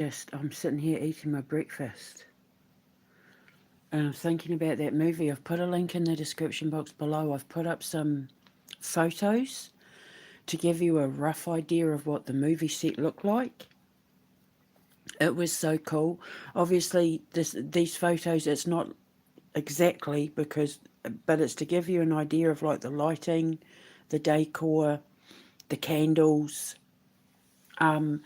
I'm sitting here eating my breakfast. And I'm thinking about that movie. I've put a link in the description box below. I've put up some photos to give you a rough idea of what the movie set looked like. It was so cool. Obviously, these photos, it's not exactly but it's to give you an idea of like the lighting, the decor, the candles. Um,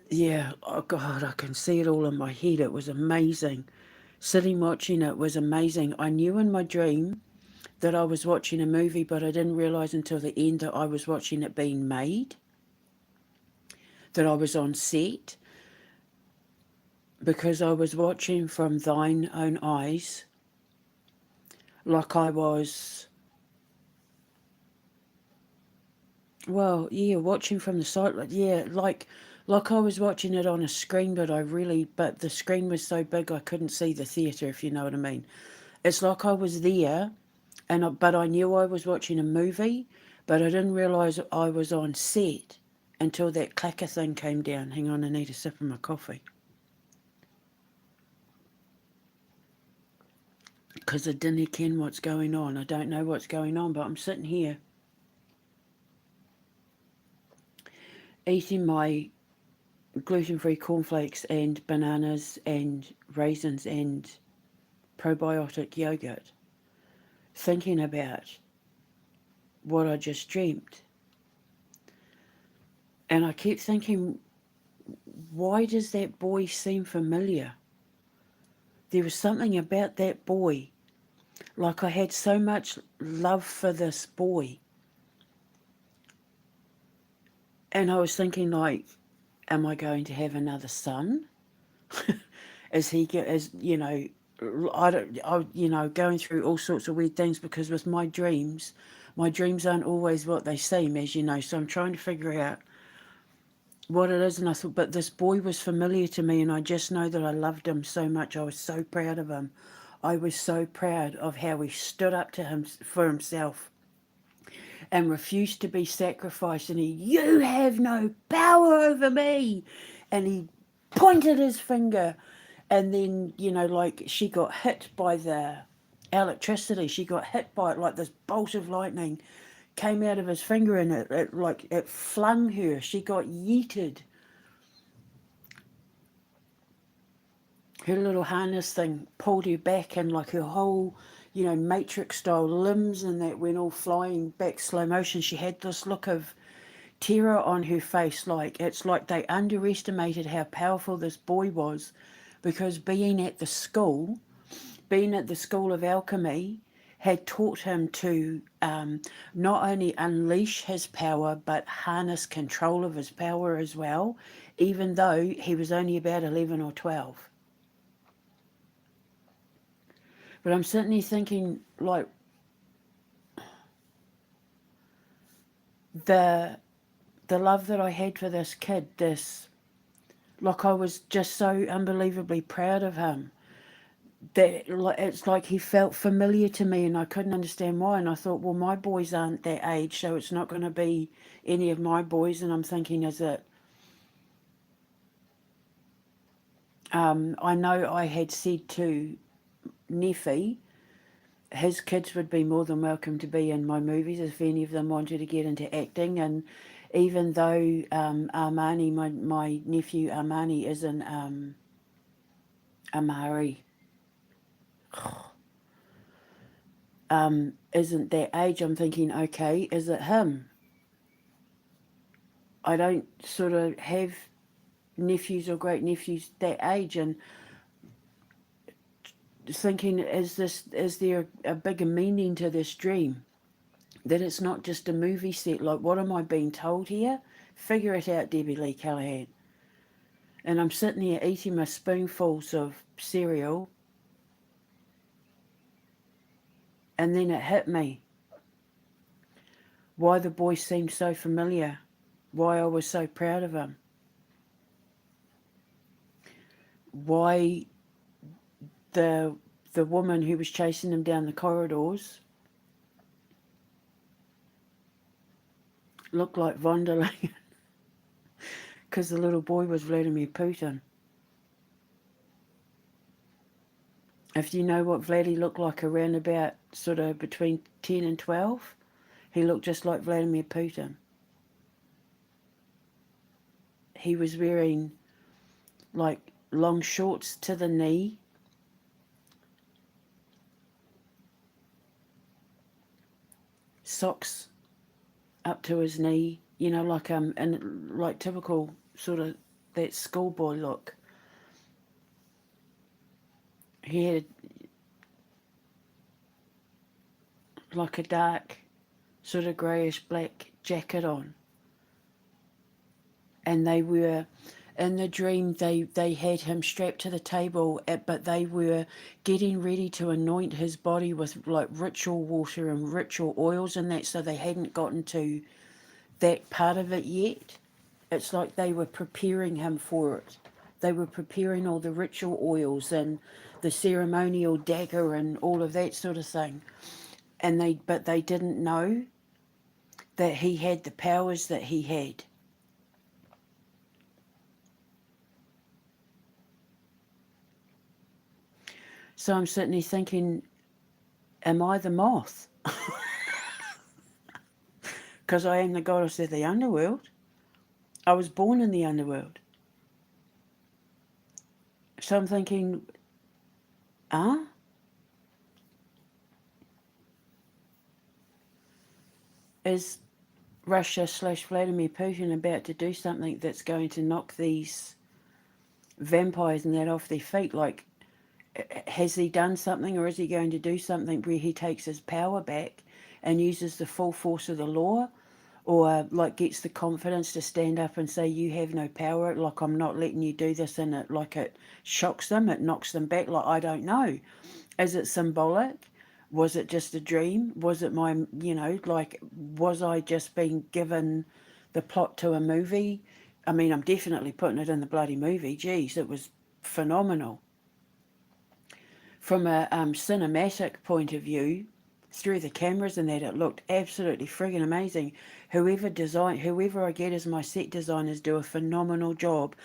yeah, oh God, I can see it all in my head. It was amazing. Sitting watching it was amazing. I knew in my dream that I was watching a movie, but I didn't realise until the end that I was watching it being made, that I was on set, because I was watching from thine own eyes, like I was, well, yeah, watching from the side, like I was watching it on a screen, but the screen was so big I couldn't see the theatre, if you know what I mean. It's like I was there, but I knew I was watching a movie, but I didn't realise I was on set until that clacker thing came down. Hang on, I need a sip of my coffee. Because I didn't ken what's going on. I don't know what's going on, but I'm sitting here eating my gluten-free cornflakes and bananas and raisins and probiotic yogurt, thinking about what I just dreamt. And I keep thinking, why does that boy seem familiar? There was something about that boy. Like I had so much love for this boy. And I was thinking, like, am I going to have another son? Is he, as you know, going through all sorts of weird things, because with my dreams aren't always what they seem, as you know. So I'm trying to figure out what it is. And I thought, but this boy was familiar to me, and I just know that I loved him so much. I was so proud of him. I was so proud of how he stood up to him for himself and refused to be sacrificed. And you have no power over me. And he pointed his finger. And then, like she got hit by the electricity. She got hit by it, like this bolt of lightning came out of his finger, and it flung her. She got yeeted. Her little harness thing pulled her back, and like her whole, Matrix style limbs and that went all flying back slow motion. She had this look of terror on her face. Like, it's like they underestimated how powerful this boy was, because being at the school of alchemy, had taught him to not only unleash his power, but harness control of his power as well, even though he was only about 11 or 12. But I'm sitting here thinking, like, the the love that I had for this kid, like, I was just so unbelievably proud of him, that it's like he felt familiar to me, and I couldn't understand why. And I thought, well, my boys aren't that age, so it's not going to be any of my boys. And I'm thinking, is it? I know I had said to Neffy, his kids would be more than welcome to be in my movies if any of them wanted to get into acting. And even though Armani, my nephew Armani, is in Amari, isn't that age, I'm thinking, okay, is it him? I don't sort of have nephews or great nephews that age, and thinking, is there a bigger meaning to this dream, that it's not just a movie set? Like, what am I being told here? Figure it out, Debbie Lee Callahan. And I'm sitting here eating my spoonfuls of cereal, and then it hit me why the boy seemed so familiar, why I was so proud of him, why the the woman who was chasing him down the corridors, looked like von der Leyen because the little boy was Vladimir Putin. If you know what Vladdy looked like around about sort of between 10 and 12, he looked just like Vladimir Putin. He was wearing like long shorts to the knee, socks up to his knee, you know, like and like typical sort of that schoolboy look. He had like a dark sort of greyish black jacket on, and they were in the dream they had him strapped to the table, but they were getting ready to anoint his body with like ritual water and ritual oils and that, so they hadn't gotten to that part of it yet. It's like they were preparing him for it. They were preparing all the ritual oils and the ceremonial dagger and all of that sort of thing. But they didn't know that he had the powers that he had. So I'm sitting there thinking, am I the moth? Because I am the goddess of the underworld. I was born in the underworld. So I'm thinking, is Russia/Vladimir Putin about to do something that's going to knock these vampires and that off their feet? Like, has he done something, or is he going to do something where he takes his power back and uses the full force of the law, or like gets the confidence to stand up and say, you have no power, like I'm not letting you do this, and it shocks them, it knocks them back? Like, I don't know. Is it symbolic? Was it just a dream? Was it my, was I just being given the plot to a movie? I mean, I'm definitely putting it in the bloody movie. Geez, it was phenomenal. From a cinematic point of view, through the cameras and that, it looked absolutely friggin' amazing. Whoever I get as my set designers do a phenomenal job.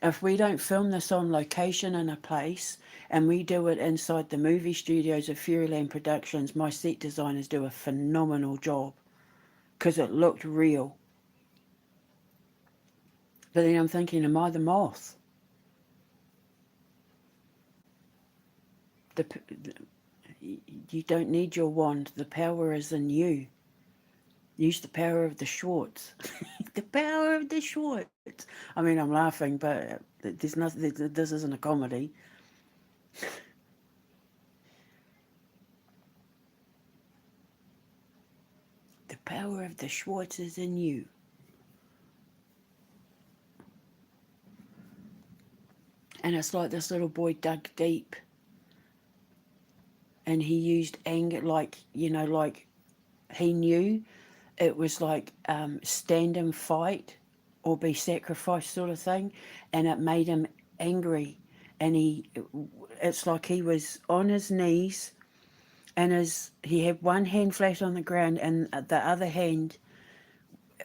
If we don't film this on location in a place and we do it inside the movie studios of Fairyland Productions, my set designers do a phenomenal job because it looked real. But then I'm thinking, am I the moth? You don't need your wand. The power is in you. Use the power of the Schwartz. The power of the Schwartz. I mean, I'm laughing, but there's nothing. This isn't a comedy. The power of the Schwartz is in you. And it's like this little boy dug deep. And he used anger, like he knew it was like stand and fight or be sacrificed sort of thing. And it made him angry. And it's like he was on his knees, and he had one hand flat on the ground, and the other hand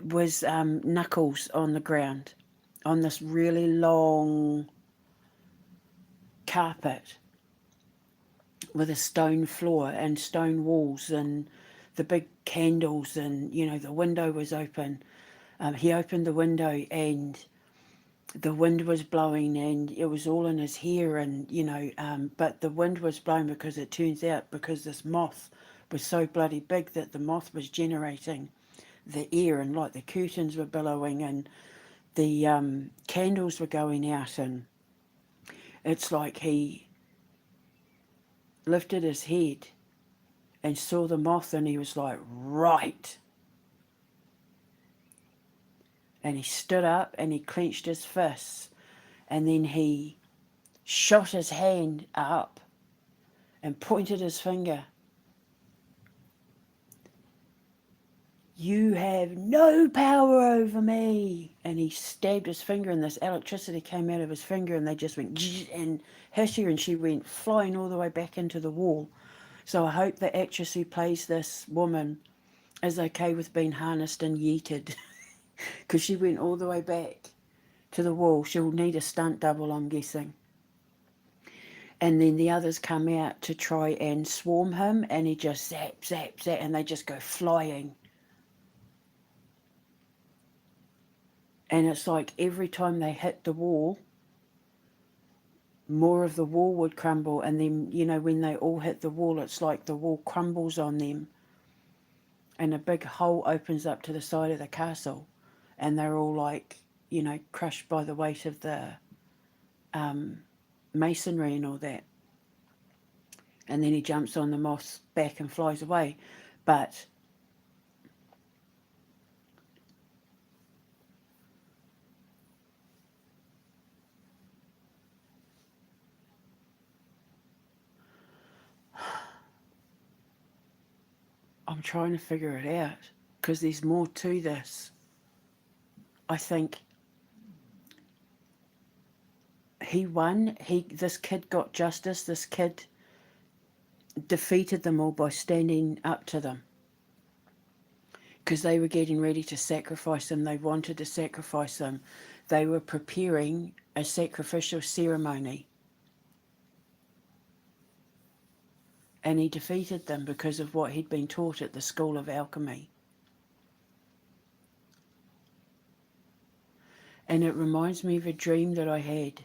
was knuckles on the ground on this really long carpet with a stone floor and stone walls and the big candles, and the window was open. He opened the window and the wind was blowing, and it was all in his hair, and but the wind was blowing because it turns out because this moth was so bloody big that the moth was generating the air, and like the curtains were billowing and the candles were going out, and it's like he lifted his head and saw the moth, and he was like, right. And he stood up and he clenched his fists, and then he shot his hand up and pointed his finger. You have no power over me. And he stabbed his finger, and this electricity came out of his finger, and they just went and hit her, and she went flying all the way back into the wall. So I hope the actress who plays this woman is okay with being harnessed and yeeted. Because she went all the way back to the wall. She'll need a stunt double, I'm guessing. And then the others come out to try and swarm him, and he just zap, zap, zap, and they just go flying. And it's like every time they hit the wall, more of the wall would crumble. And then, you know, when they all hit the wall, it's like the wall crumbles on them. And a big hole opens up to the side of the castle. And they're all like, you know, crushed by the weight of the masonry and all that. And then he jumps on the moth's back and flies away. But I'm trying to figure it out because there's more to this. I think he won. This kid got justice. This kid defeated them all by standing up to them because they were getting ready to sacrifice him. They wanted to sacrifice him. They were preparing a sacrificial ceremony. And he defeated them because of what he'd been taught at the School of Alchemy. And it reminds me of a dream that I had,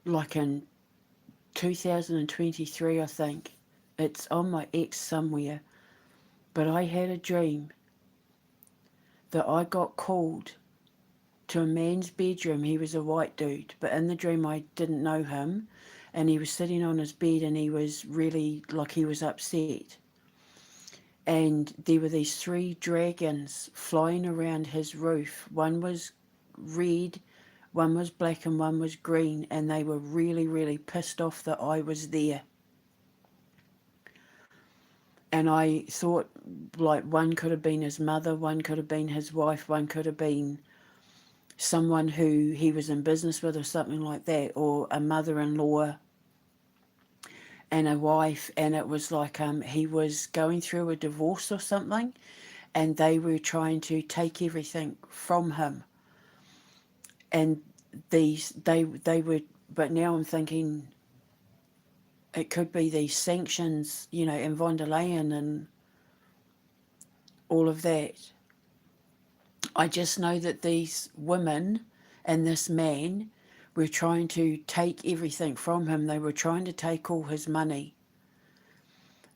like in 2023, I think. It's on my X somewhere. But I had a dream that I got called to a man's bedroom. He was a white dude, but in the dream I didn't know him. And he was sitting on his bed and he was really, like, he was upset. And there were these 3 dragons flying around his roof. One was red, one was black, and one was green. And they were really, really pissed off that I was there. And I thought, like, one could have been his mother, one could have been his wife, one could have been someone who he was in business with or something like that, or a mother-in-law and a wife. And it was like he was going through a divorce or something, and they were trying to take everything from him. And they were, but now I'm thinking it could be these sanctions, you know, in von der Leyen and all of that. I just know that these women and this man were trying to take everything from him. They were trying to take all his money.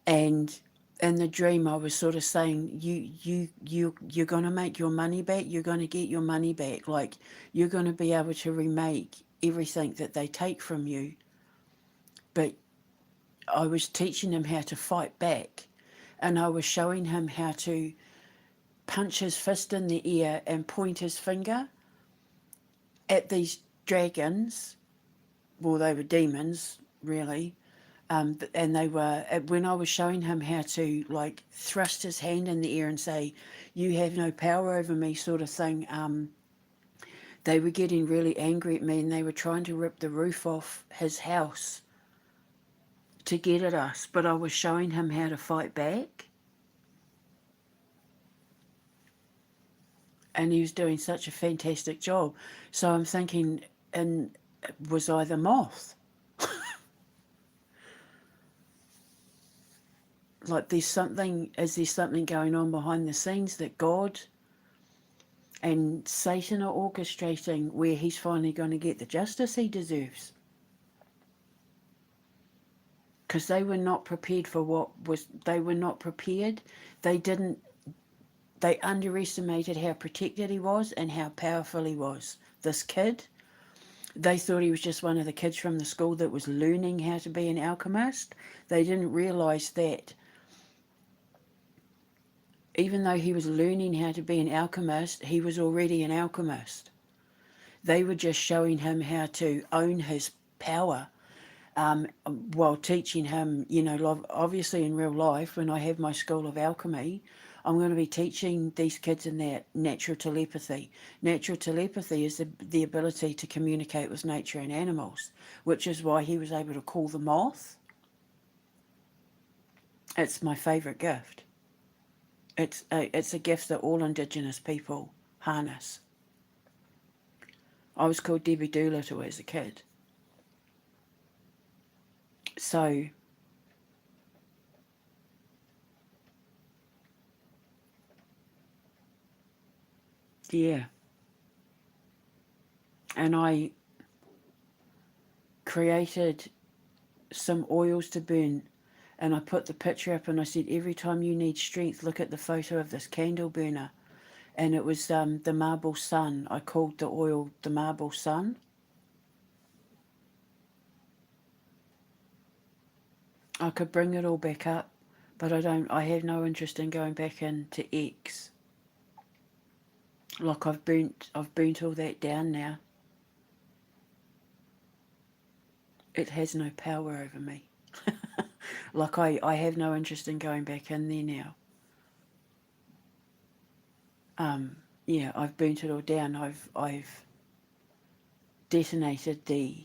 And in the dream I was sort of saying, you're going to make your money back. You're going to get your money back. Like, you're going to be able to remake everything that they take from you. But I was teaching him how to fight back. And I was showing him how to punch his fist in the air and point his finger at these dragons. Well, they were demons, really. And they were, when I was showing him how to, like, thrust his hand in the air and say, you have no power over me, sort of thing, they were getting really angry at me, and they were trying to rip the roof off his house to get at us. But I was showing him how to fight back. And he was doing such a fantastic job. So I'm thinking, and was I the moth? Like, is there something going on behind the scenes that God and Satan are orchestrating, where he's finally going to get the justice he deserves? Because they were not prepared for they were not prepared. They underestimated how protected he was and how powerful he was. This kid, they thought he was just one of the kids from the school that was learning how to be an alchemist. They didn't realise that even though he was learning how to be an alchemist, he was already an alchemist. They were just showing him how to own his power, while teaching him, you know, obviously in real life, when I have my School of Alchemy, I'm going to be teaching these kids in that natural telepathy. Natural telepathy is the ability to communicate with nature and animals, which is why he was able to call the moth. It's my favourite gift. It's a gift that all Indigenous people harness. I was called Debbie Doolittle as a kid. So, yeah. And I created some oils to burn, and I put the picture up and I said, every time you need strength, look at the photo of this candle burner. And it was the marble sun. I called the oil the marble sun. I could bring it all back up, but I have no interest in going back into X. Like I've burnt all that down now. It has no power over me. Like I have no interest in going back in there now. Yeah, I've burnt it all down. I've detonated the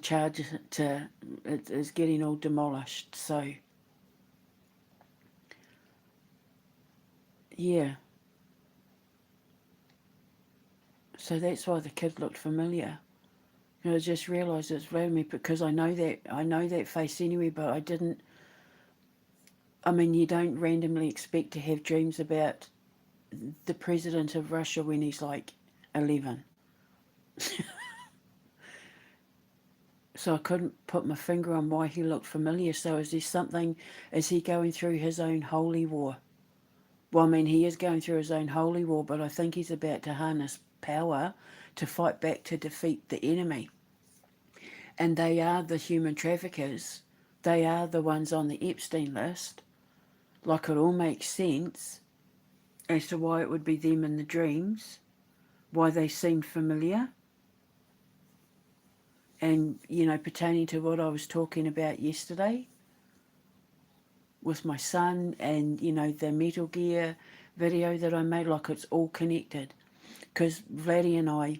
charge to it is getting all demolished. So yeah, so that's why the kid looked familiar. I just realised it's Vladimir because I know that face anyway, but I didn't. I mean, you don't randomly expect to have dreams about the president of Russia when he's like 11. So I couldn't put my finger on why he looked familiar. So is there something? Is he going through his own holy war? Well, I mean, he is going through his own holy war, but I think he's about to harness power to fight back to defeat the enemy. And they are the human traffickers. They are the ones on the Epstein list. Like it all makes sense as to why it would be them in the dreams, why they seemed familiar. And, pertaining to what I was talking about yesterday with my son and, the Metal Gear video that I made, like it's all connected. Because Vladdy and I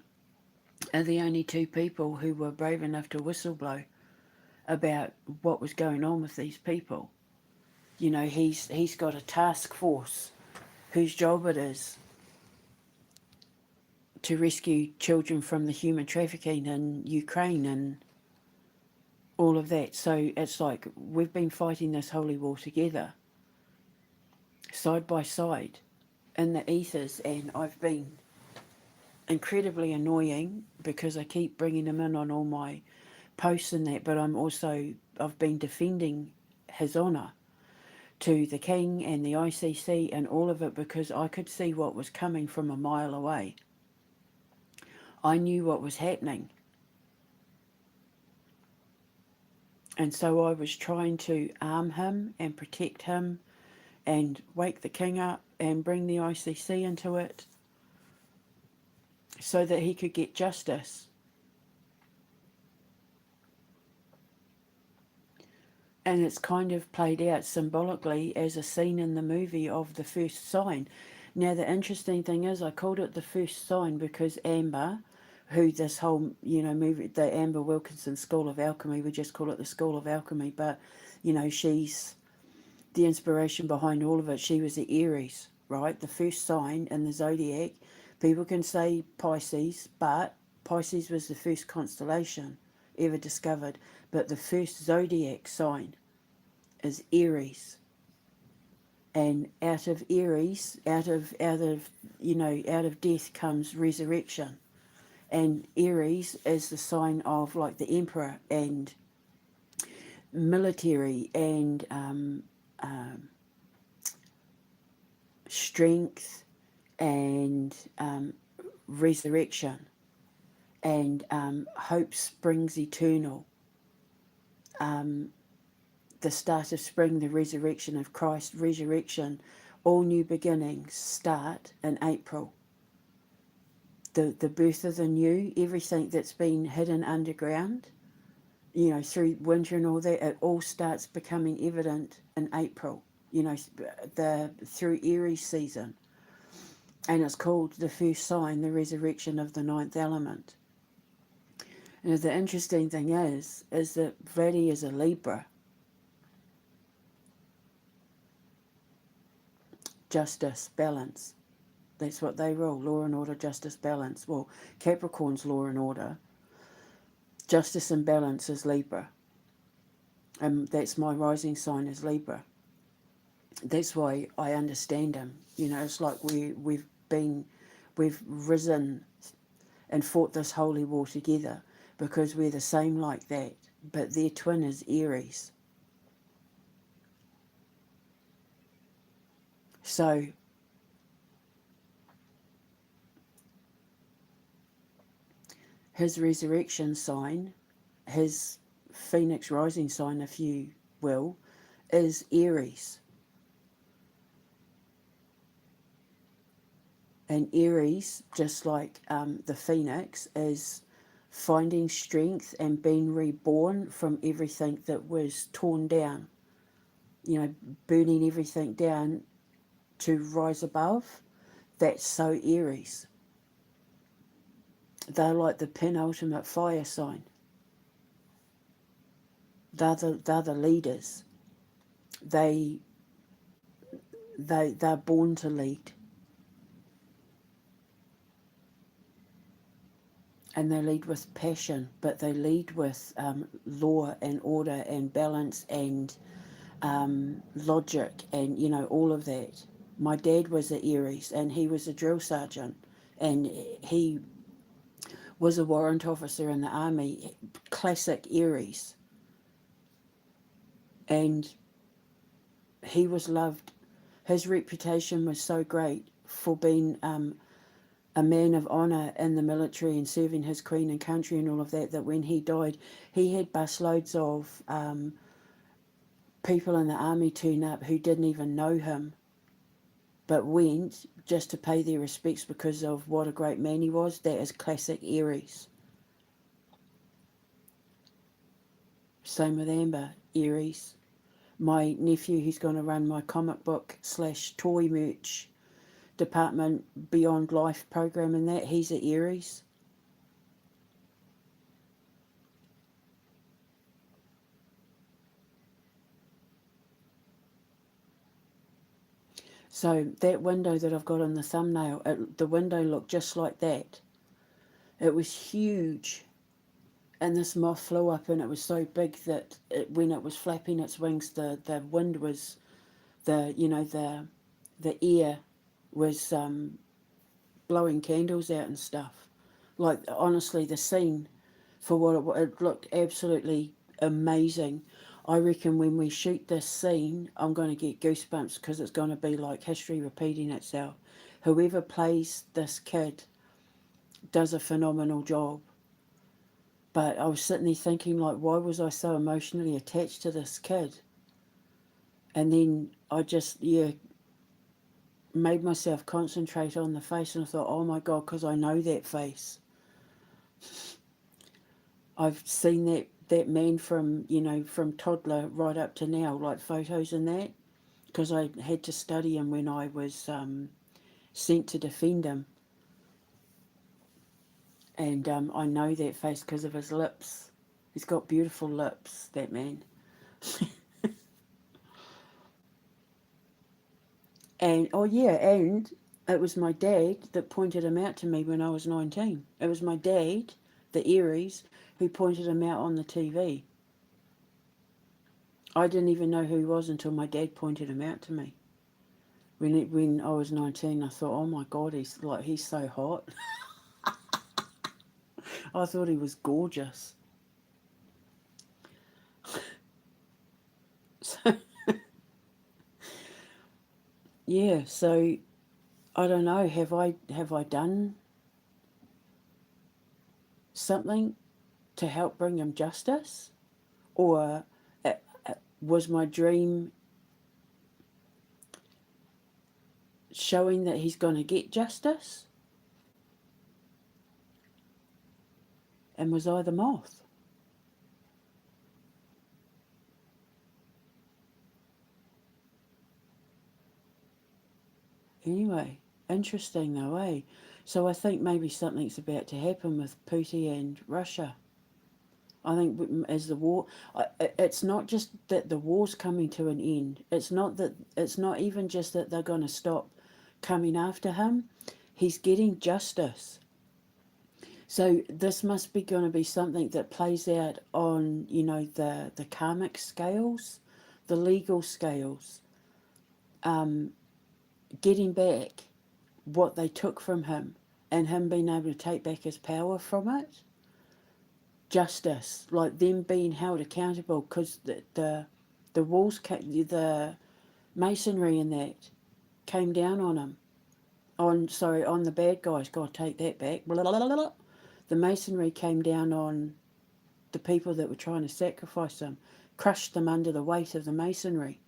are the only two people who were brave enough to whistleblow about what was going on with these people. He's got a task force whose job it is to rescue children from the human trafficking in Ukraine and all of that. So it's like we've been fighting this holy war together, side by side, in the ethers, and I've been incredibly annoying because I keep bringing him in on all my posts and that, but I've been defending his honour to the King and the ICC and all of it because I could see what was coming from a mile away. I knew what was happening. And so I was trying to arm him and protect him and wake the King up and bring the ICC into it so that he could get justice. And it's kind of played out symbolically as a scene in the movie of The First Sign. Now, the interesting thing is I called it The First Sign because Amber, who this whole, movie, the Amber Wilkinson School of Alchemy, we just call it the School of Alchemy, but, she's the inspiration behind all of it. She was the Aries, right? The first sign in the zodiac. People can say Pisces, but Pisces was the first constellation ever discovered. But the first zodiac sign is Aries. And out of Aries, out of death comes resurrection. And Aries is the sign of like the emperor and military and strength and resurrection and hope springs eternal. The start of spring, the resurrection of Christ, resurrection, all new beginnings start in April. The birth of the new, everything that's been hidden underground, through winter and all that, it all starts becoming evident in April, through Aries season. And it's called the first sign, the resurrection of the ninth element. And the interesting thing is that Vladdy is a Libra. justice, balance. That's what they rule, law and order, justice, balance. Well, Capricorn's law and order. Justice and balance is Libra. And that's my rising sign is Libra. That's why I understand him. You know, it's like we've risen and fought this holy war together because we're the same like that. But their twin is Aries. So his resurrection sign, his Phoenix rising sign, if you will, is Aries. And Aries, just like the Phoenix, is finding strength and being reborn from everything that was torn down. You know, burning everything down to rise above. That's so Aries. They're like the penultimate fire sign. They're the leaders. They're born to lead. And they lead with passion, but they lead with law and order and balance and logic and, you know, all of that. My dad was an Aries and he was a drill sergeant and he was a warrant officer in the army, classic Aries. And he was loved. His reputation was so great for being a man of honour in the military and serving his queen and country and all of that, that when he died, he had busloads of people in the army turn up who didn't even know him, but went just to pay their respects because of what a great man he was. That is classic Aries. Same with Amber, Aries. My nephew, who's going to run my comic book / toy merch department, Beyond Life program and that, he's an Aries. So that window that I've got on the thumbnail, the window looked just like that. It was huge. And this moth flew up and it was so big that when it was flapping its wings, the wind was, the air was blowing candles out and stuff. Like, honestly, the scene, for what it looked absolutely amazing. I reckon when we shoot this scene, I'm going to get goosebumps because it's going to be like history repeating itself. Whoever plays this kid does a phenomenal job. But I was sitting there thinking, like, why was I so emotionally attached to this kid? And then I just, made myself concentrate on the face, and I thought, oh my God, because I know that face. I've seen that man from, from toddler right up to now, like photos and that, because I had to study him when I was sent to defend him. And I know that face because of his lips. He's got beautiful lips, that man. And, and it was my dad that pointed him out to me when I was 19. It was my dad, the Aries, who pointed him out on the TV. I didn't even know who he was until my dad pointed him out to me. When I was 19, I thought, oh my God, he's so hot. I thought he was gorgeous. So, yeah, so I don't know, have I done something to help bring him justice? Or was my dream showing that he's going to get justice? And was I the moth? Anyway, interesting though, eh? So I think maybe something's about to happen with Putin and Russia. I think as the war, it's not just that the war's coming to an end. It's not even just that they're going to stop coming after him. He's getting justice. So this must be going to be something that plays out on, the karmic scales, the legal scales, getting back what they took from him and him being able to take back his power from it. Justice, like them being held accountable, because the walls, the masonry and that came down on him. On the bad guys. God, take that back. Blah, blah, blah, blah. The masonry came down on the people that were trying to sacrifice them, crushed them under the weight of the masonry,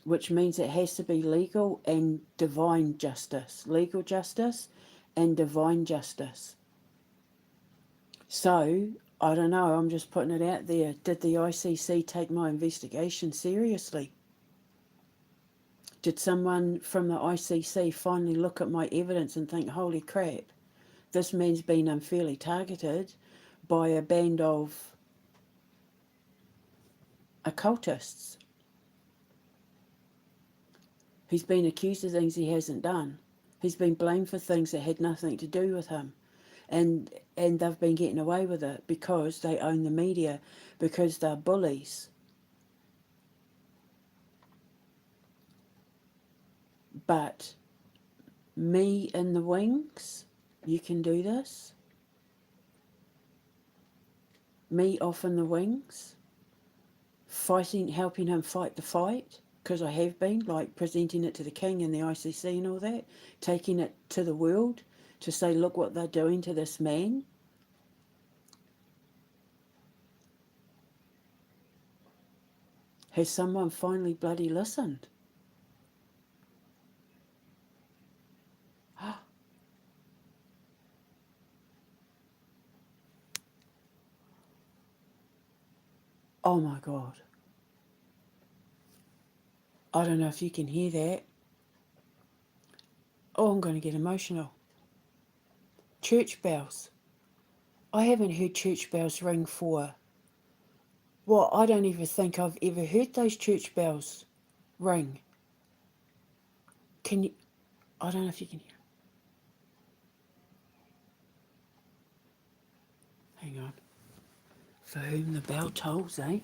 which means it has to be legal and divine justice. Legal justice and divine justice. So, I don't know, I'm just putting it out there. Did the ICC take my investigation seriously? Did someone from the ICC finally look at my evidence and think, holy crap, this man's been unfairly targeted by a band of occultists? He's been accused of things he hasn't done. He's been blamed for things that had nothing to do with him. And they've been getting away with it because they own the media, because they're bullies. But me in the wings, you can do this. Me off in the wings, helping him fight the fight, because I have been, like presenting it to the king and the ICC and all that, taking it to the world to say, look what they're doing to this man. Has someone finally bloody listened? Oh my God. I don't know if you can hear that. Oh, I'm going to get emotional. Church bells. I haven't heard church bells ring for... Well, I don't even think I've ever heard those church bells ring. Can you... I don't know if you can hear. Hang on. For whom the bell tolls, eh?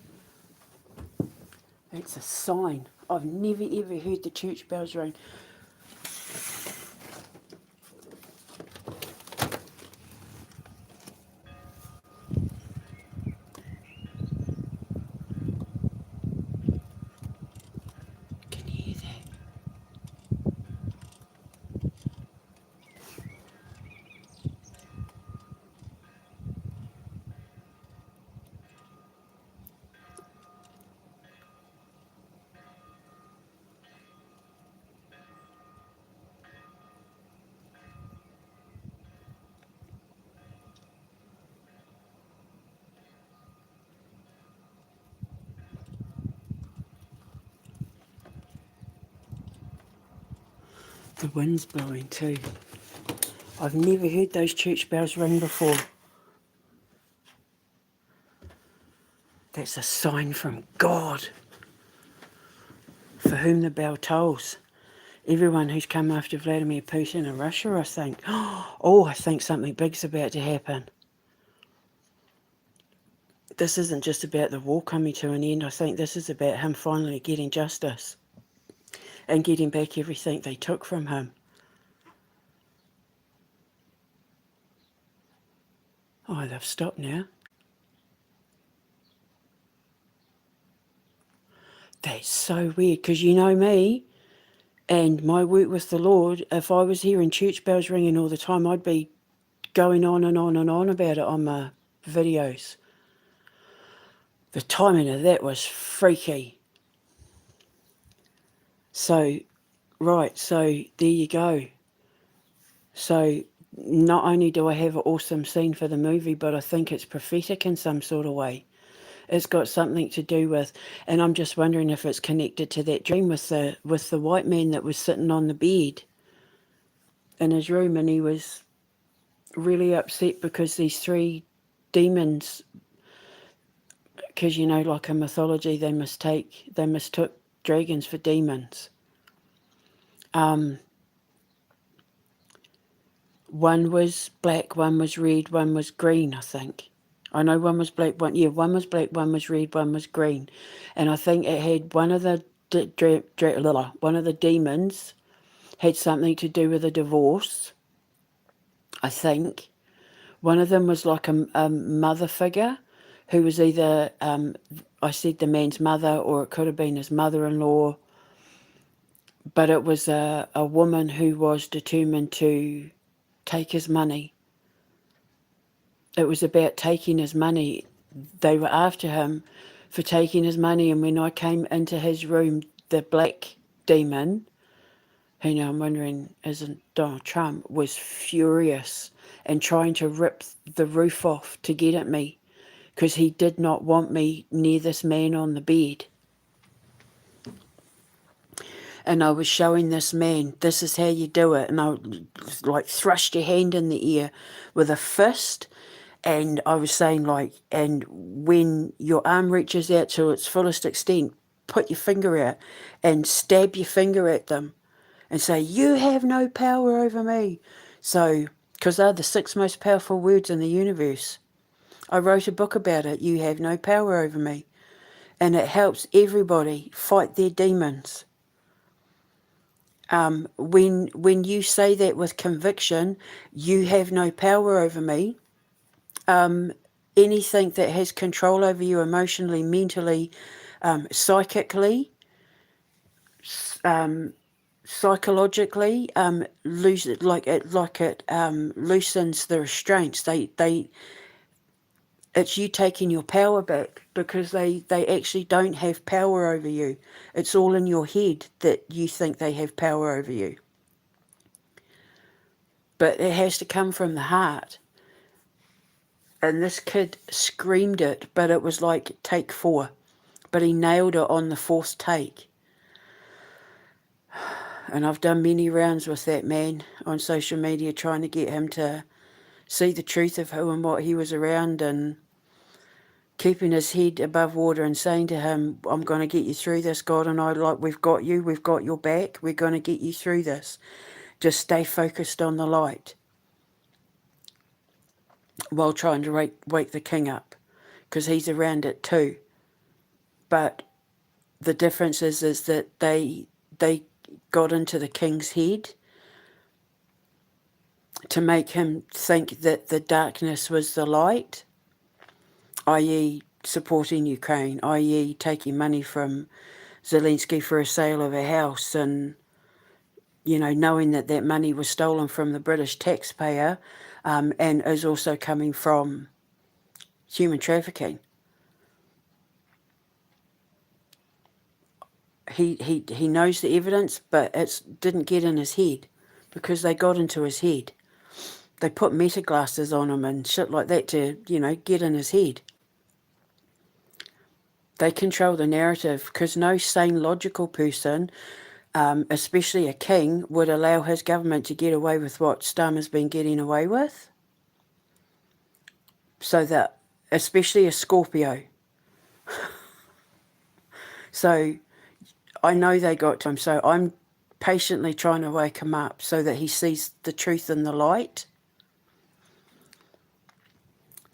It's a sign. I've never ever heard the church bells ring. Can you hear that? The wind's blowing too. I've never heard those church bells ring before. That's a sign from God. For whom the bell tolls. Everyone who's come after Vladimir Putin and Russia, I think. Oh, I think something big's about to happen. This isn't just about the war coming to an end. I think this is about him finally getting justice and getting back everything they took from him. Oh, they've stopped now. That's so weird, because you know me and my work with the Lord. If I was hearing church bells ringing all the time, I'd be going on and on and on about it on my videos. The timing of that was freaky. So, right, so there you go. So not only do I have an awesome scene for the movie, but I think it's prophetic in some sort of way. It's got something to do with, and I'm just wondering if it's connected to that dream with the white man that was sitting on the bed in his room, and he was really upset because these three demons, because you know, like in mythology, they mistook dragons for demons. One was black, one was red, one was green, I think. I know one was black, one was black, one was red, one was green. And I think it had one of the demons had something to do with a divorce, I think. One of them was like a mother figure who was either, I said the man's mother, or it could have been his mother-in-law. But it was a woman who was determined to take his money. It was about taking his money. They were after him for taking his money, and when I came into his room, the black demon, who now I'm wondering isn't Donald Trump, was furious and trying to rip the roof off to get at me, because he did not want me near this man on the bed. And I was showing this man, this is how you do it. And I like thrust your hand in the air with a fist. And I was saying like, and when your arm reaches out to its fullest extent, put your finger out and stab your finger at them and say, you have no power over me. So, because they're the 6 most powerful words in the universe. I wrote a book about it, You Have No Power Over Me. And it helps everybody fight their demons. When you say that with conviction, you have no power over me, anything that has control over you emotionally, mentally, psychically, psychologically, loosens the restraints. It's you taking your power back, because they actually don't have power over you. It's all in your head that you think they have power over you. But it has to come from the heart. And this kid screamed it, but it was like take 4. But he nailed it on the 4th take. And I've done many rounds with that man on social media, trying to get him to see the truth of who and what he was around, and keeping his head above water and saying to him, I'm going to get you through this, God and I, like, we've got you, we've got your back, we're going to get you through this. Just stay focused on the light, while trying to wake the king up, because he's around it too. But the difference is that they got into the king's head to make him think that the darkness was the light, i.e. supporting Ukraine, i.e. taking money from Zelensky for a sale of a house, and, you know, knowing that that money was stolen from the British taxpayer, and is also coming from human trafficking. He knows the evidence, but it didn't get in his head, because they got into his head. They put meta glasses on him and shit like that to, you know, get in his head. They control the narrative, because no sane, logical person, especially a king, would allow his government to get away with what Starmer's been getting away with. So that, especially a Scorpio. So I know they got to him, so I'm patiently trying to wake him up so that he sees the truth in the light,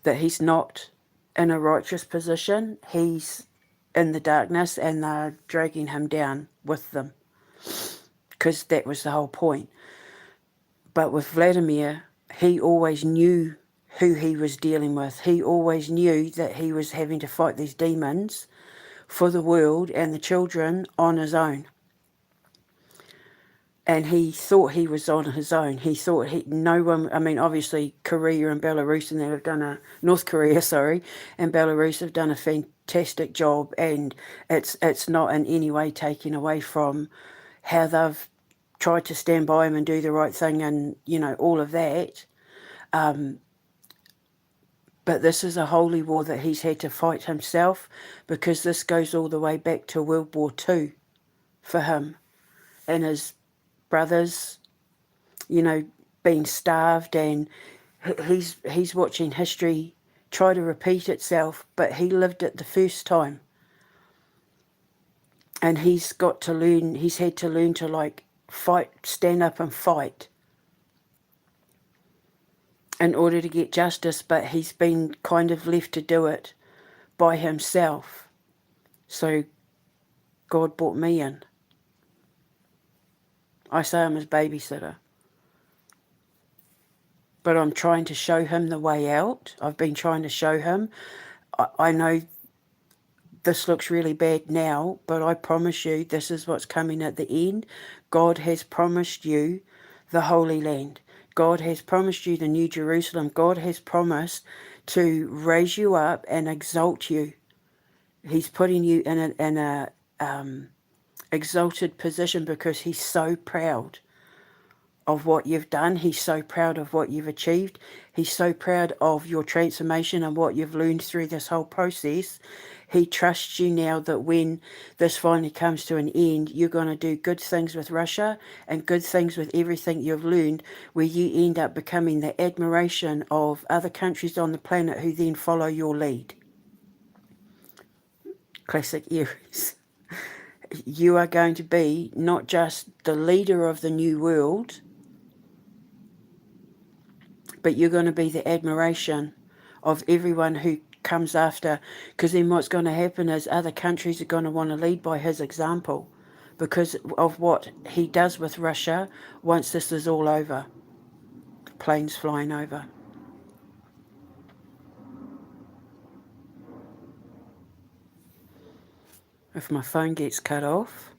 that he's not in a righteous position, he's in the darkness, and they're dragging him down with them, because that was the whole point. But with Vladimir, he always knew who he was dealing with. He always knew that he was having to fight these demons for the world and the children on his own. And he thought he was on his own. He thought no one, I mean, obviously Korea and Belarus and that have done North Korea, and Belarus have done a fantastic job, and it's not in any way taken away from how they've tried to stand by him and do the right thing, and, you know, all of that. But this is a holy war that he's had to fight himself, because this goes all the way back to World War II for him and his brothers, you know, being starved, and he's watching history try to repeat itself, but he lived it the first time. And he's got to learn, he's had to learn to like fight, stand up and fight in order to get justice, but he's been kind of left to do it by himself. So God brought me in. I say I'm his babysitter. But I'm trying to show him the way out. I've been trying to show him. I know this looks really bad now, but I promise you this is what's coming at the end. God has promised you the Holy Land. God has promised you the New Jerusalem. God has promised to raise you up and exalt you. He's putting you in a exalted position because he's so proud of what you've done. He's so proud of what you've achieved. He's so proud of your transformation and what you've learned through this whole process. He trusts you now that when this finally comes to an end, you're going to do good things with Russia and good things with everything you've learned, where you end up becoming the admiration of other countries on the planet who then follow your lead. Classic Aries. You are going to be not just the leader of the new world, but you're going to be the admiration of everyone who comes after, because then what's going to happen is other countries are going to want to lead by his example because of what he does with Russia once this is all over. Planes flying over. If my phone gets cut off,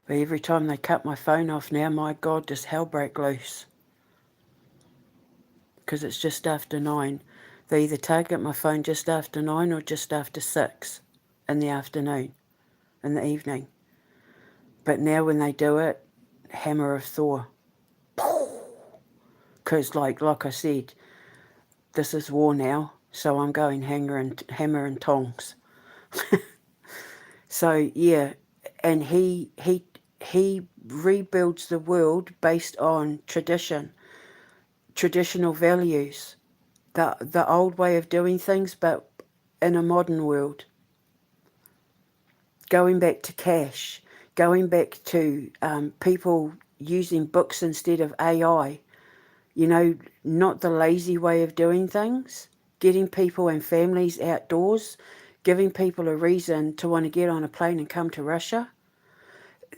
but every time they cut my phone off now, my God, does hell break loose. Because it's just after 9. They either target my phone just after 9 or just after 6 in the afternoon, in the evening. But now when they do it, hammer of Thor. Because like I said, this is war now, so I'm going hammer and tongs. So yeah, and he rebuilds the world based on traditional values, the old way of doing things, but in a modern world. Going back to cash, going back to people using books instead of AI, you know, not the lazy way of doing things, getting people and families outdoors, giving people a reason to want to get on a plane and come to Russia.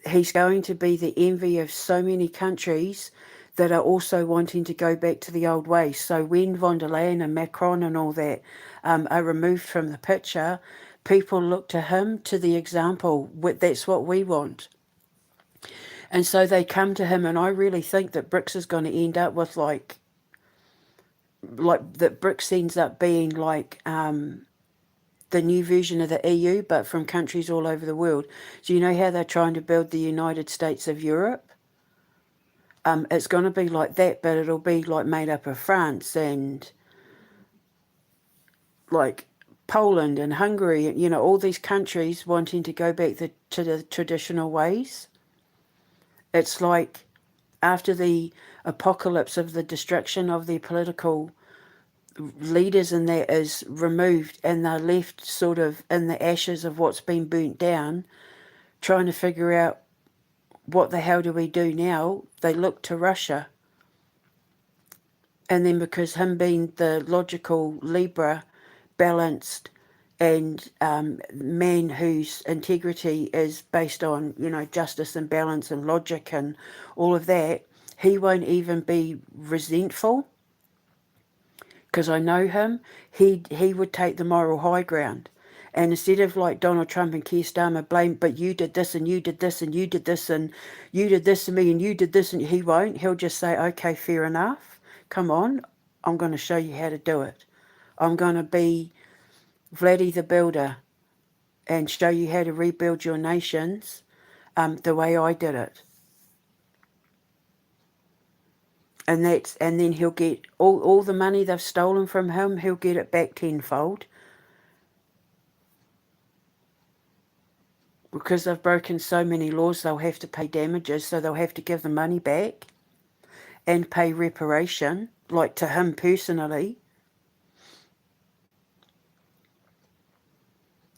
He's going to be the envy of so many countries that are also wanting to go back to the old ways. So when von der Leyen and Macron and all that are removed from the picture, people look to him, to the example. That's what we want. And so they come to him, and I really think that BRICS is going to end up with like that BRICS ends up being like the new version of the EU, but from countries all over the world. So you know how they're trying to build the United States of Europe? It's going to be like that, but it'll be like made up of France and like Poland and Hungary, you know, all these countries wanting to go back to the traditional ways. It's like after the apocalypse of the destruction of the political leaders and that is removed, and they're left sort of in the ashes of what's been burnt down, trying to figure out what the hell do we do now. They look to Russia, and then because him being the logical Libra, balanced, and man whose integrity is based on, you know, justice and balance and logic and all of that, he won't even be resentful. Because I know him, he would take the moral high ground. And instead of like Donald Trump and Keir Starmer blame, but you did this and you did this and you did this and you did this to me and you did this, and he won't. He'll just say, okay, fair enough. Come on, I'm going to show you how to do it. I'm going to be Vladdy the Builder and show you how to rebuild your nations the way I did it. And then he'll get all the money they've stolen from him, he'll get it back tenfold. Because they've broken so many laws, they'll have to pay damages, so they'll have to give the money back and pay reparation, like to him personally.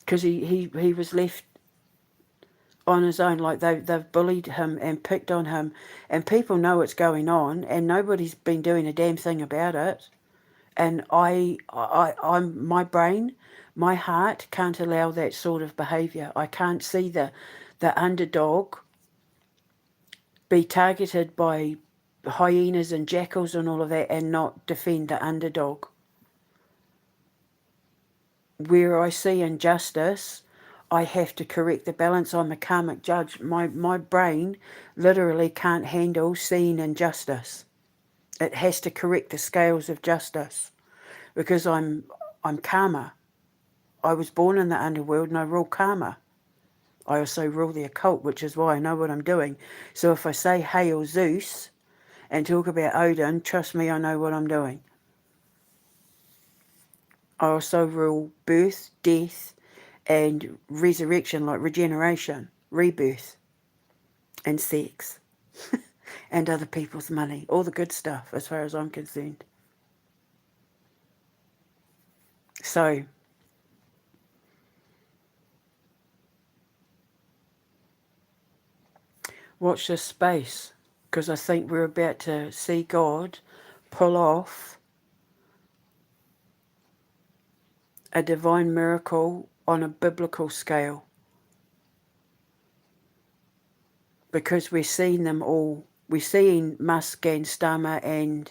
because he was left on his own. Like they've bullied him and picked on him, and people know what's going on, and nobody's been doing a damn thing about it. And I'm my brain, my heart can't allow that sort of behaviour. I can't see the underdog be targeted by hyenas and jackals and all of that and not defend the underdog. Where I see injustice, I have to correct the balance. I'm a karmic judge. My brain literally can't handle seeing injustice. It has to correct the scales of justice because I'm karma. I was born in the underworld and I rule karma. I also rule the occult, which is why I know what I'm doing. So if I say Hail Zeus and talk about Odin, trust me, I know what I'm doing. I also rule birth, death, and resurrection, like regeneration, rebirth, and sex, and other people's money. All the good stuff, as far as I'm concerned. So, watch this space, because I think we're about to see God pull off a divine miracle on a biblical scale. Because we're seeing them all. We're seeing Musk and Starmer and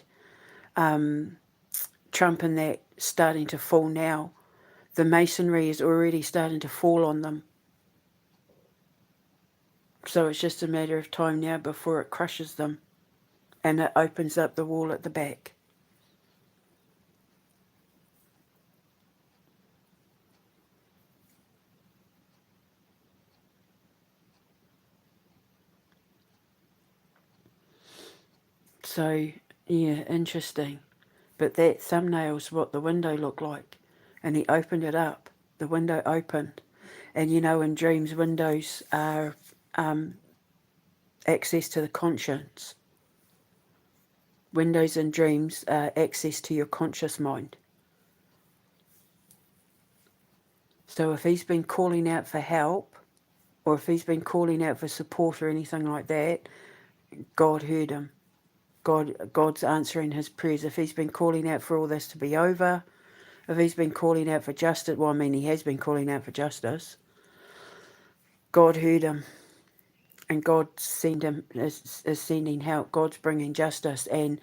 Trump and that starting to fall now. The masonry is already starting to fall on them. So it's just a matter of time now before it crushes them and it opens up the wall at the back. So, yeah, interesting. But that thumbnail's what the window looked like. And he opened it up. The window opened. And you know, in dreams, windows are access to the conscience. Windows in dreams are access to your conscious mind. So if he's been calling out for help, or if he's been calling out for support or anything like that, God heard him. God's answering his prayers. If he's been calling out for all this to be over, if he's been calling out for justice, well, I mean, he has been calling out for justice. God heard him, and God is sending help. God's bringing justice, and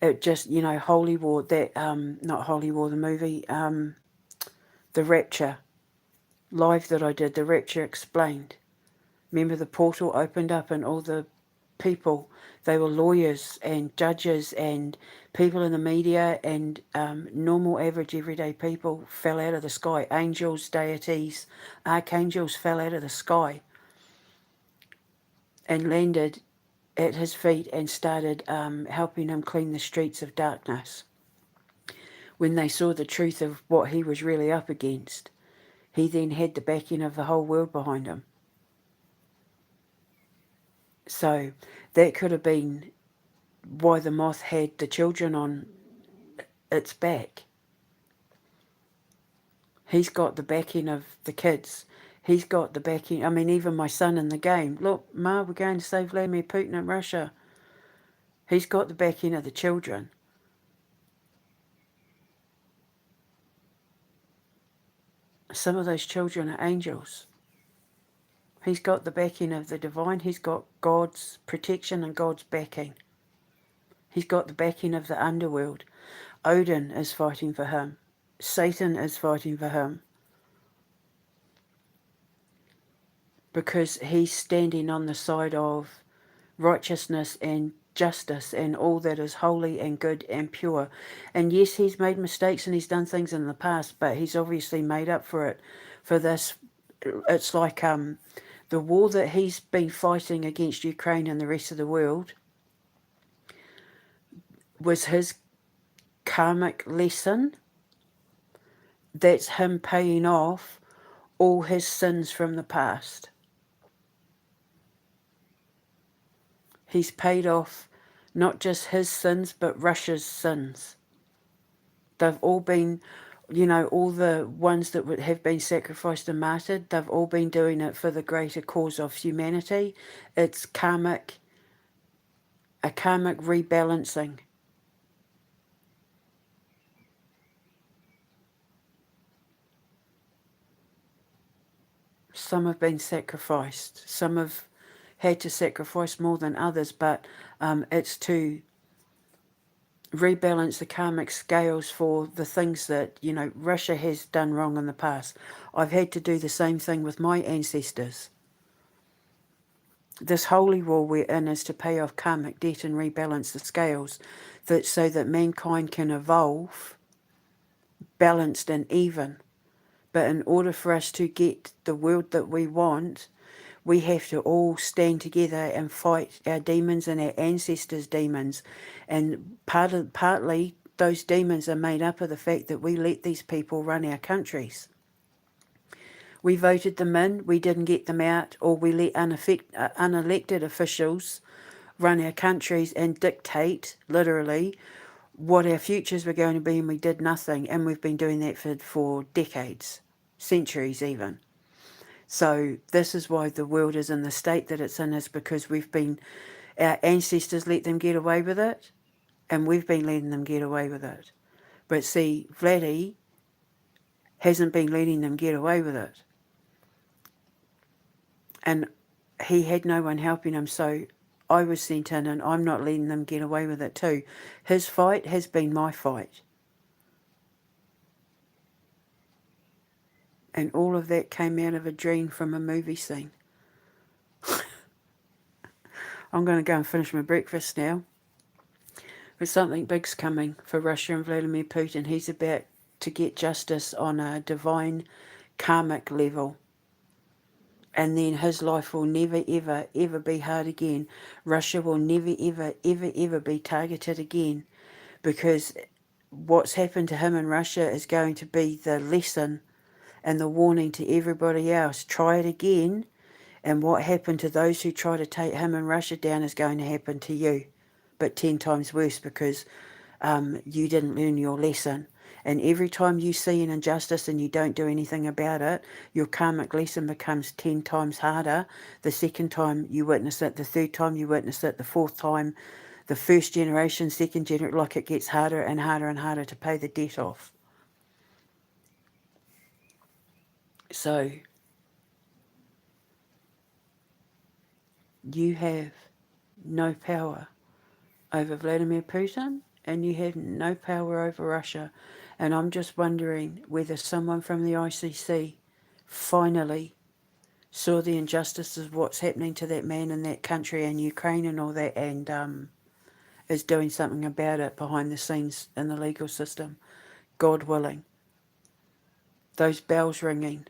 it just, you know, Holy War, that, not Holy War, the movie, The Rapture, live that I did, The Rapture Explained. Remember the portal opened up and all the people, they were lawyers and judges and people in the media and normal, average, everyday people fell out of the sky. Angels, deities, archangels fell out of the sky and landed at his feet and started helping him clean the streets of darkness. When they saw the truth of what he was really up against, he then had the backing of the whole world behind him. So that could have been why the moth had the children on its back. He's got the backing of the kids. He's got the backing. I mean, even my son in the game. Look, Ma, we're going to save Vladimir Putin in Russia. He's got the backing of the children. Some of those children are angels. He's got the backing of the divine. He's got God's protection and God's backing. He's got the backing of the underworld. Odin is fighting for him. Satan is fighting for him. Because he's standing on the side of righteousness and justice and all that is holy and good and pure. And yes, he's made mistakes and he's done things in the past, but he's obviously made up for it. For this, it's like the war that he's been fighting against Ukraine and the rest of the world was his karmic lesson. That's him paying off all his sins from the past. He's paid off not just his sins, but Russia's sins. They've all been, You know, all the ones that have been sacrificed and martyred, they've all been doing it for the greater cause of humanity. It's a karmic rebalancing. Some have been sacrificed. Some have had to sacrifice more than others, but it's to rebalance the karmic scales for the things that, you know, Russia has done wrong in the past. I've had to do the same thing with my ancestors. This holy war we're in is to pay off karmic debt and rebalance the scales so that mankind can evolve balanced and even. But in order for us to get the world that we want, we have to all stand together and fight our demons and our ancestors' demons. And partly those demons are made up of the fact that we let these people run our countries. We voted them in, we didn't get them out, or we let unelected officials run our countries and dictate, literally, what our futures were going to be, and we did nothing. And we've been doing that for decades, centuries even. So this is why the world is in the state that it's in, is because our ancestors let them get away with it, and we've been letting them get away with it. But see, Vladdy hasn't been letting them get away with it. And he had no one helping him, so I was sent in, and I'm not letting them get away with it too. His fight has been my fight. And all of that came out of a dream from a movie scene. I'm going to go and finish my breakfast now. But something big's coming for Russia and Vladimir Putin. He's about to get justice on a divine karmic level. And then his life will never, ever, ever be hard again. Russia will never, ever, ever, ever be targeted again. Because what's happened to him in Russia is going to be the lesson and the warning to everybody else. Try it again, and what happened to those who try to take him and Russia down is going to happen to you, but 10 times worse, because you didn't learn your lesson. And every time you see an injustice and you don't do anything about it, your karmic lesson becomes 10 times harder. The second time you witness it, the third time you witness it, the fourth time, the first generation, second generation, like it gets harder and harder and harder to pay the debt off. So you have no power over Vladimir Putin, and you have no power over Russia. And I'm just wondering whether someone from the ICC finally saw the injustice of what's happening to that man in that country and Ukraine and all that, and is doing something about it behind the scenes in the legal system. God willing. Those bells ringing.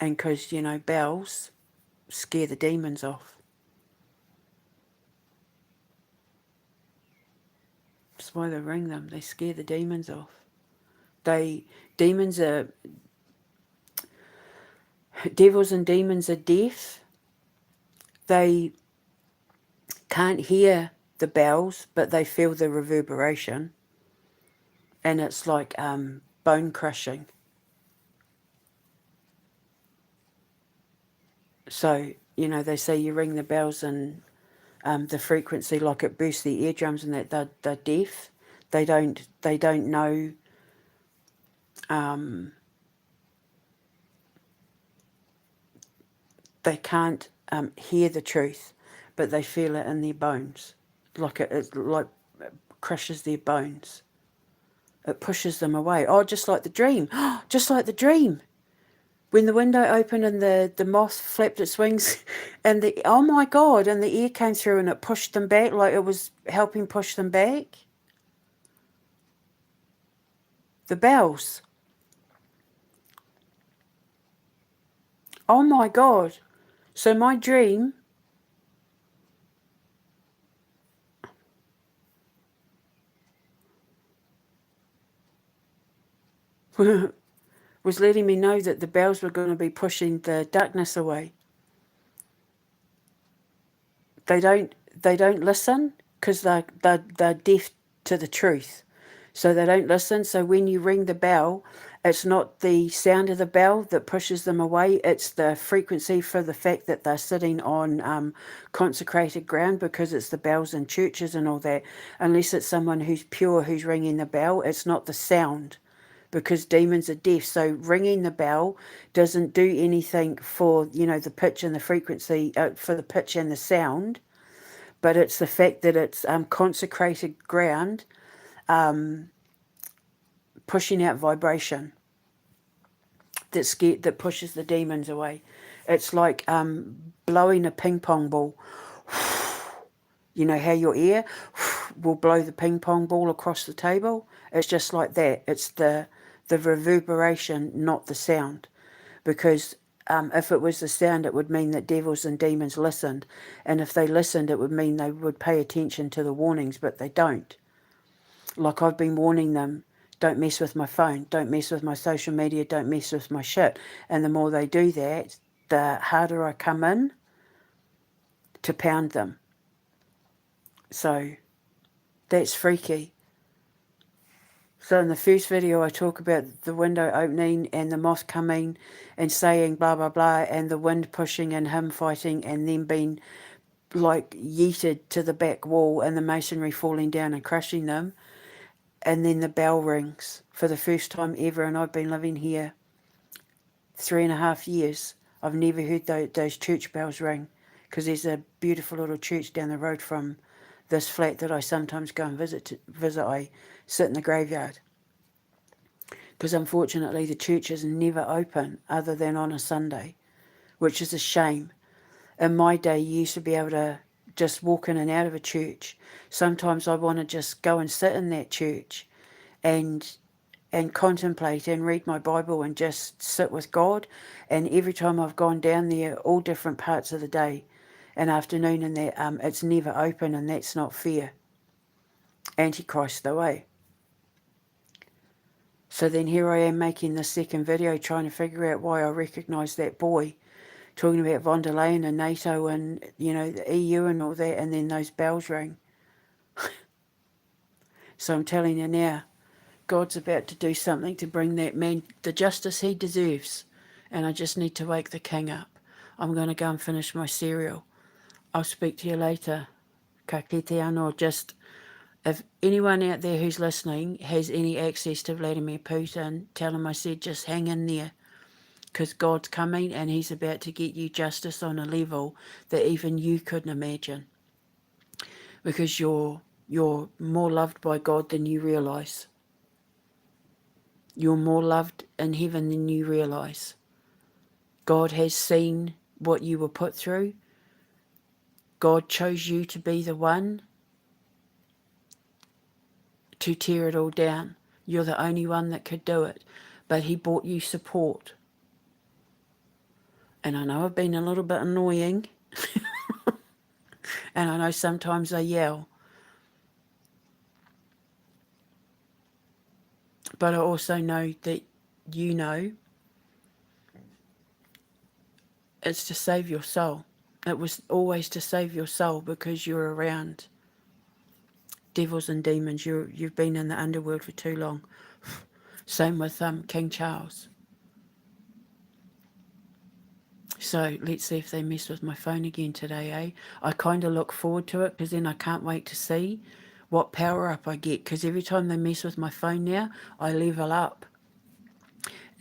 And because, you know, bells scare the demons off. That's why they ring them. They scare the demons off. Devils and demons are deaf. They can't hear the bells, but they feel the reverberation. And it's like bone crushing. So, you know, they say you ring the bells and the frequency, like it bursts the eardrums, and that they're deaf. They don't know. They can't hear the truth, but they feel it in their bones, like it crushes their bones. It pushes them away. Oh, just like the dream. Just like the dream. When the window opened and the moth flapped its wings, and oh my God, and the air came through and it pushed them back, like it was helping push them back. The bells. Oh my God. So my dream was letting me know that the bells were going to be pushing the darkness away. They don't listen, because they're deaf to the truth. So they don't listen. So when you ring the bell, it's not the sound of the bell that pushes them away. It's the frequency for the fact that they're sitting on consecrated ground, because it's the bells in churches and all that. Unless it's someone who's pure who's ringing the bell, it's not the sound, because demons are deaf. So ringing the bell doesn't do anything for, the pitch and the frequency, for the pitch and the sound, but it's the fact that it's consecrated ground, pushing out vibration that pushes the demons away. It's like blowing a ping pong ball. You know how your ear will blow the ping pong ball across the table? It's just like that. It's the reverberation, not the sound. Because if it was the sound, it would mean that devils and demons listened. And if they listened, it would mean they would pay attention to the warnings, but they don't. Like I've been warning them, don't mess with my phone, don't mess with my social media, don't mess with my shit. And the more they do that, the harder I come in to pound them. So that's freaky. So in the first video, I talk about the window opening and the moth coming and saying blah, blah, blah, and the wind pushing and him fighting and then being like yeeted to the back wall and the masonry falling down and crushing them. And then the bell rings for the first time ever, and I've been living here 3.5 years. I've never heard those church bells ring, because there's a beautiful little church down the road from this flat that I sometimes go and visit. I sit in the graveyard, because unfortunately the church is never open other than on a Sunday, which is a shame. In my day, you used to be able to just walk in and out of a church. Sometimes I want to just go and sit in that church and contemplate and read my Bible and just sit with God. And every time I've gone down there, all different parts of the day and afternoon, and that it's never open, and that's not fair. Antichrist the way. So then here I am making this second video, trying to figure out why I recognise that boy, talking about von der Leyen and NATO and, the EU and all that, and then those bells ring. So I'm telling you now, God's about to do something to bring that man the justice he deserves. And I just need to wake the king up. I'm going to go and finish my cereal. I'll speak to you later. Ka kite anō. Just, if anyone out there who's listening has any access to Vladimir Putin, tell him I said just hang in there. Because God's coming and he's about to get you justice on a level that even you couldn't imagine. Because you're more loved by God than you realise. You're more loved in heaven than you realise. God has seen what you were put through. God chose you to be the one to tear it all down. You're the only one that could do it. But he brought you support. And I know I've been a little bit annoying. And I know sometimes I yell. But I also know that you know it's to save your soul. It was always to save your soul, because you're around devils and demons. You've been in the underworld for too long. Same with King Charles. So let's see if they mess with my phone again today, eh? I kind of look forward to it, because then I can't wait to see what power up I get, because every time they mess with my phone now, I level up.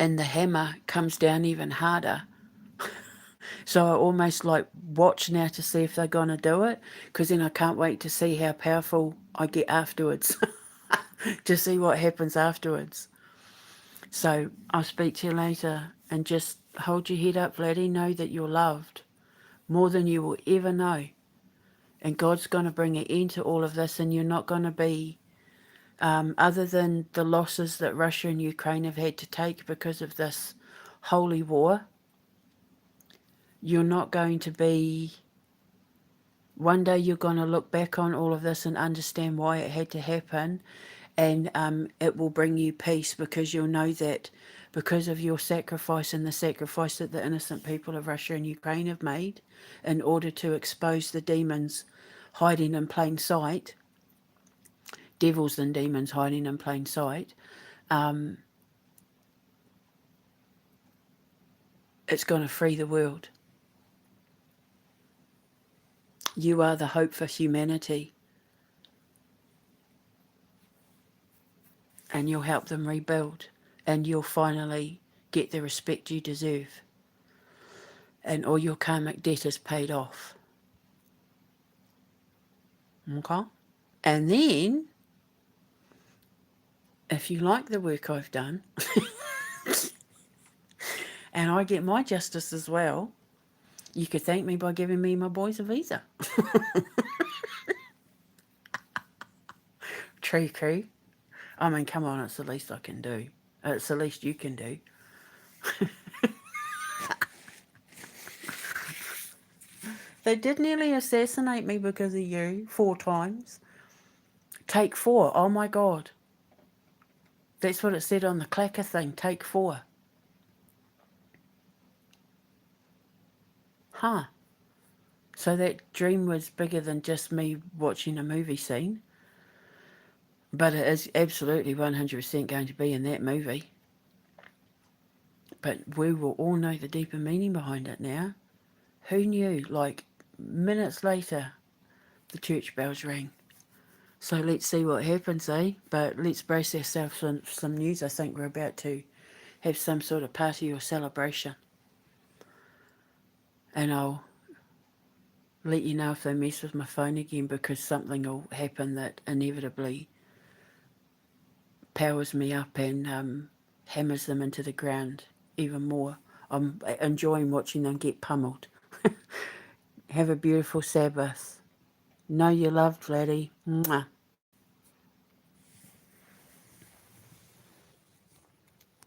And the hammer comes down even harder. So I almost like watch now to see if they're going to do it, because then I can't wait to see how powerful I get afterwards. To see what happens afterwards. So I'll speak to you later, and just hold your head up, Vladdy. Know that you're loved more than you will ever know. And God's going to bring an end to all of this, and you're not going to be, other than the losses that Russia and Ukraine have had to take because of this holy war, you're not going to be, one day you're going to look back on all of this and understand why it had to happen, and it will bring you peace, because you'll know that because of your sacrifice and the sacrifice that the innocent people of Russia and Ukraine have made in order to expose the demons hiding in plain sight, devils and demons hiding in plain sight, it's going to free the world. You are the hope for humanity. And you'll help them rebuild. And you'll finally get the respect you deserve. And all your karmic debt is paid off. Okay? And then, if you like the work I've done, and I get my justice as well, you could thank me by giving me my boys a visa. True crew. I mean, come on, it's the least I can do. It's the least you can do. They did nearly assassinate me because of you 4 times. Take 4. Oh my God. That's what it said on the clacker thing. Take 4. Huh. So that dream was bigger than just me watching a movie scene. But it is absolutely 100% going to be in that movie. But we will all know the deeper meaning behind it now. Who knew? Like, minutes later, the church bells rang. So let's see what happens, eh? But let's brace ourselves for some news. I think we're about to have some sort of party or celebration. And I'll let you know if they mess with my phone again, because something will happen that inevitably powers me up and hammers them into the ground even more. I'm enjoying watching them get pummeled. Have a beautiful Sabbath. Know you're loved, laddie. Mwah.